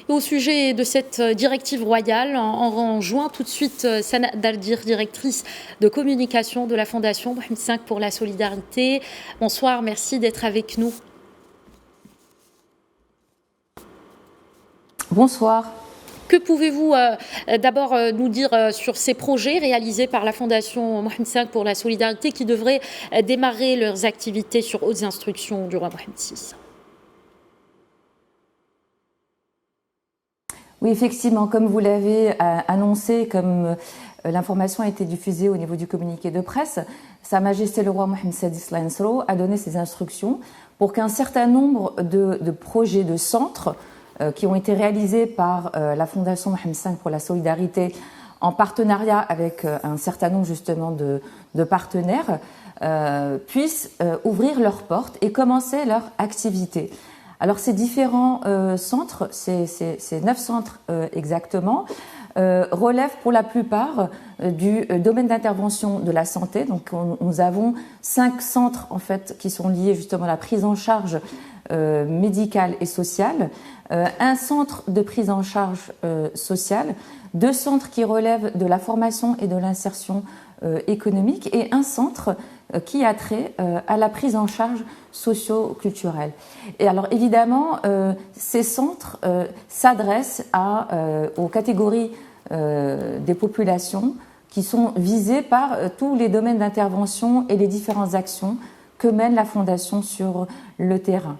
Et au sujet de cette directive royale, on rejoint tout de suite Sana Dardir, directrice de communication de la Fondation Mohamed V pour la solidarité. Bonsoir, merci d'être avec nous. Bonsoir. Que pouvez-vous d'abord nous dire sur ces projets réalisés par la Fondation Mohamed V pour la solidarité qui devraient démarrer leurs activités sur hautes instructions du roi Mohamed VI? Oui, effectivement, comme vous l'avez annoncé, comme l'information a été diffusée au niveau du communiqué de presse, Sa Majesté le roi Mohamed VI a donné ses instructions pour qu'un certain nombre de projets de centres qui ont été réalisés par la Fondation Mohamed V pour la solidarité en partenariat avec un certain nombre justement de partenaires puissent ouvrir leurs portes et commencer leur activité. Alors ces différents centres, ces 9 centres exactement, relèvent pour la plupart du domaine d'intervention de la santé. Donc nous avons 5 centres en fait qui sont liés justement à la prise en charge médicale et sociale, un centre de prise en charge sociale, 2 centres qui relèvent de la formation et de l'insertion économique et un centre qui a trait à la prise en charge socio-culturelle. Et alors évidemment, ces centres s'adressent aux catégories des populations qui sont visées par tous les domaines d'intervention et les différentes actions que mène la Fondation sur le terrain.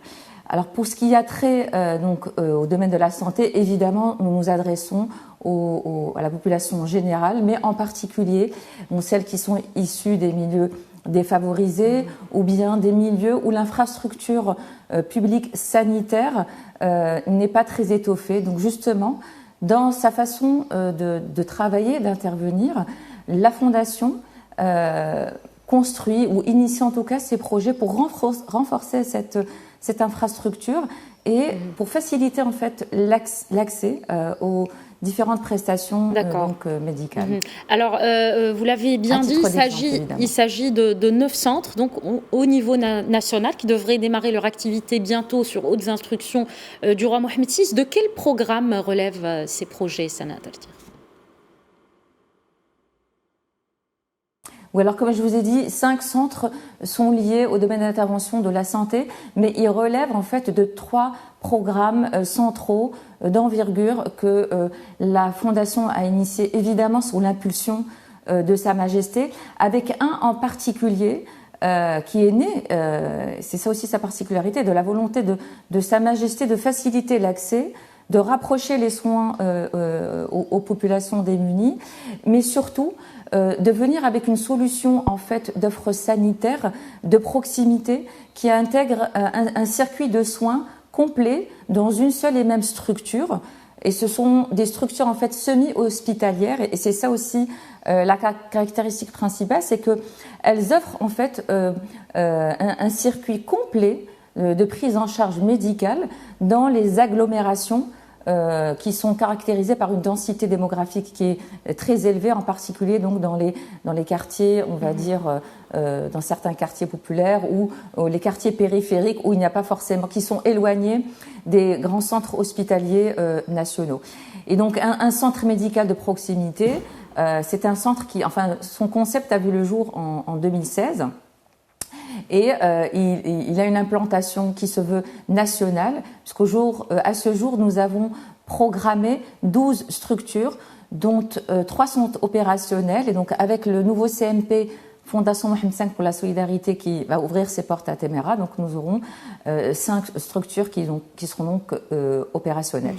Alors pour ce qui a trait au domaine de la santé, évidemment, nous nous adressons à la population générale, mais en particulier celles qui sont issues des milieux défavorisés ou bien des milieux où l'infrastructure publique sanitaire n'est pas très étoffée. Donc justement, dans sa façon de travailler, d'intervenir, la Fondation construit ou initie en tout cas ces projets pour renforcer cette infrastructure et pour faciliter en fait l'accès aux différentes prestations médicales. Alors, vous l'avez bien dit, il s'agit de 9 centres donc, au niveau national qui devraient démarrer leur activité bientôt sur hautes instructions du roi Mohamed VI. De quel programme relèvent ces projets, Sana Dardir? Oui, alors comme je vous ai dit, 5 centres sont liés au domaine d'intervention de la santé, mais ils relèvent en fait de 3 programmes centraux d'envergure que la Fondation a initié évidemment sous l'impulsion de Sa Majesté, avec un en particulier qui est né, c'est ça aussi sa particularité, de la volonté de Sa Majesté de faciliter l'accès, de rapprocher les soins aux populations démunies, mais surtout de venir avec une solution en fait d'offre sanitaire de proximité qui intègre un circuit de soins complet dans une seule et même structure. Et ce sont des structures en fait semi-hospitalières et c'est ça aussi la caractéristique principale, c'est que elles offrent en fait un circuit complet de prise en charge médicale dans les agglomérations qui sont caractérisées par une densité démographique qui est très élevée, en particulier donc dans les quartiers, on va dire, dans certains quartiers populaires ou les quartiers périphériques où il n'y a pas forcément, qui sont éloignés des grands centres hospitaliers nationaux. Et donc un centre médical de proximité, c'est un centre qui, enfin, son concept a vu le jour en 2016. Et il a une implantation qui se veut nationale, puisqu'à ce jour, nous avons programmé 12 structures, dont 3 sont opérationnelles. Et donc, avec le nouveau CMP Fondation Mohamed V pour la solidarité qui va ouvrir ses portes à Téméra, donc nous aurons 5 structures qui seront donc opérationnelles.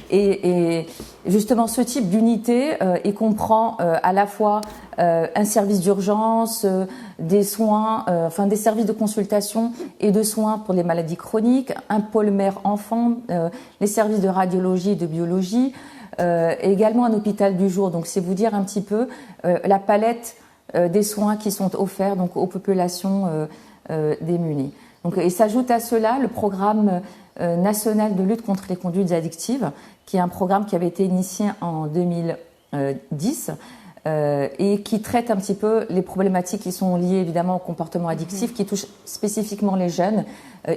Et justement, ce type d'unité, il comprend à la fois un service d'urgence, des soins, enfin des services de consultation et de soins pour les maladies chroniques, un pôle mère-enfant, les services de radiologie et de biologie, et également un hôpital du jour. Donc c'est vous dire un petit peu la palette des soins qui sont offerts donc aux populations démunies. Donc, et s'ajoute à cela le programme national de lutte contre les conduites addictives, qui est un programme qui avait été initié en 2010 et qui traite un petit peu les problématiques qui sont liées évidemment au comportement addictif, qui touchent spécifiquement les jeunes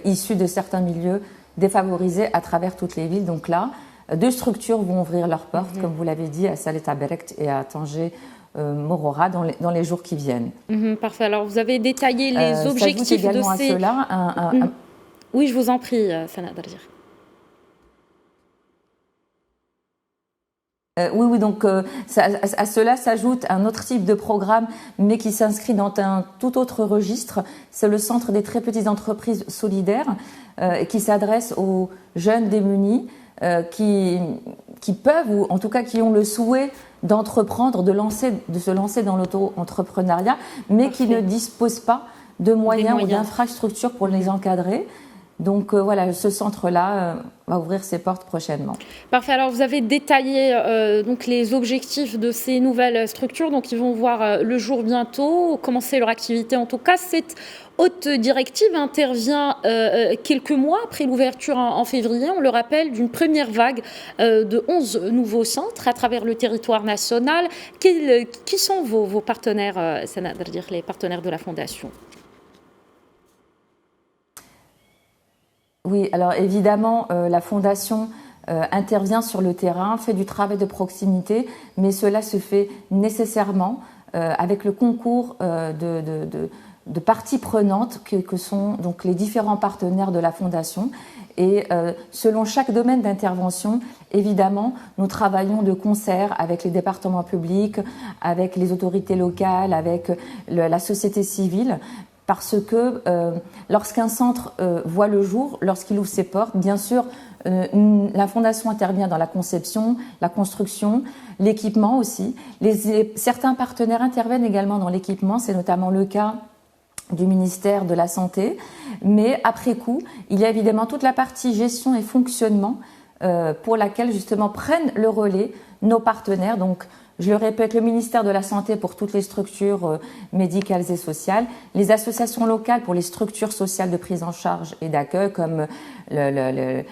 issus de certains milieux défavorisés à travers toutes les villes. Donc là, 2 structures vont ouvrir leurs portes, comme vous l'avez dit, à Salet Taberekt et à Tanger Morora dans les jours qui viennent. Parfait. Alors, vous avez détaillé les objectifs de ces... à cela Oui, je vous en prie, Sana Dardir. Oui, donc à cela s'ajoute un autre type de programme, mais qui s'inscrit dans un tout autre registre. C'est le Centre des très petites entreprises solidaires, qui s'adresse aux jeunes démunis qui peuvent, ou en tout cas qui ont le souhait d'entreprendre, de se lancer dans l'auto-entrepreneuriat, mais qui ne disposent pas de moyens ou d'infrastructures pour les encadrer. Donc voilà, ce centre-là va ouvrir ses portes prochainement. Parfait. Alors vous avez détaillé donc les objectifs de ces nouvelles structures, donc ils vont voir le jour bientôt, commencer leur activité. En tout cas, cette haute directive intervient quelques mois après l'ouverture en février, on le rappelle, d'une première vague de 11 nouveaux centres à travers le territoire national. Qui sont vos partenaires, c'est-à-dire les partenaires de la Fondation ? Oui, alors évidemment, la Fondation intervient sur le terrain, fait du travail de proximité, mais cela se fait nécessairement avec le concours de parties prenantes que sont donc les différents partenaires de la Fondation. Et selon chaque domaine d'intervention, évidemment, nous travaillons de concert avec les départements publics, avec les autorités locales, avec la société civile. Parce que lorsqu'un centre voit le jour, lorsqu'il ouvre ses portes, bien sûr, la Fondation intervient dans la conception, la construction, l'équipement aussi. Certains partenaires interviennent également dans l'équipement, c'est notamment le cas du ministère de la Santé. Mais après coup, il y a évidemment toute la partie gestion et fonctionnement pour laquelle justement prennent le relais nos partenaires. Donc, je le répète, le ministère de la Santé pour toutes les structures médicales et sociales, les associations locales pour les structures sociales de prise en charge et d'accueil comme le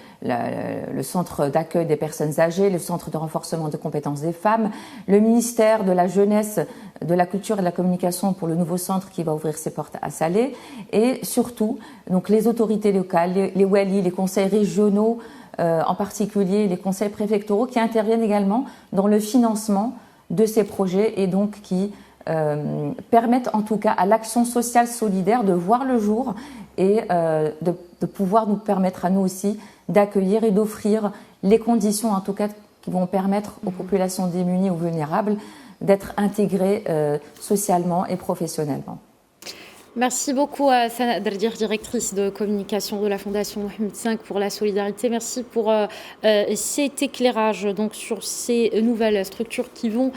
centre d'accueil des personnes âgées, le centre de renforcement de compétences des femmes, le ministère de la Jeunesse, de la Culture et de la Communication pour le nouveau centre qui va ouvrir ses portes à Salé, et surtout donc les autorités locales, les WALI, les conseils régionaux, en particulier les conseils préfectoraux qui interviennent également dans le financement de ces projets et donc qui permettent en tout cas à l'action sociale solidaire de voir le jour et de pouvoir nous permettre à nous aussi d'accueillir et d'offrir les conditions en tout cas qui vont permettre aux populations démunies ou vulnérables d'être intégrées socialement et professionnellement. Merci beaucoup à Sana Dardir, directrice de communication de la Fondation Mohamed V pour la solidarité. Merci pour cet éclairage donc, sur ces nouvelles structures qui vont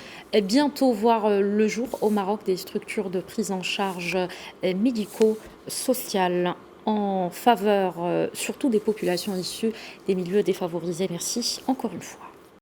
bientôt voir le jour au Maroc, des structures de prise en charge médico-sociale en faveur surtout des populations issues des milieux défavorisés. Merci encore une fois.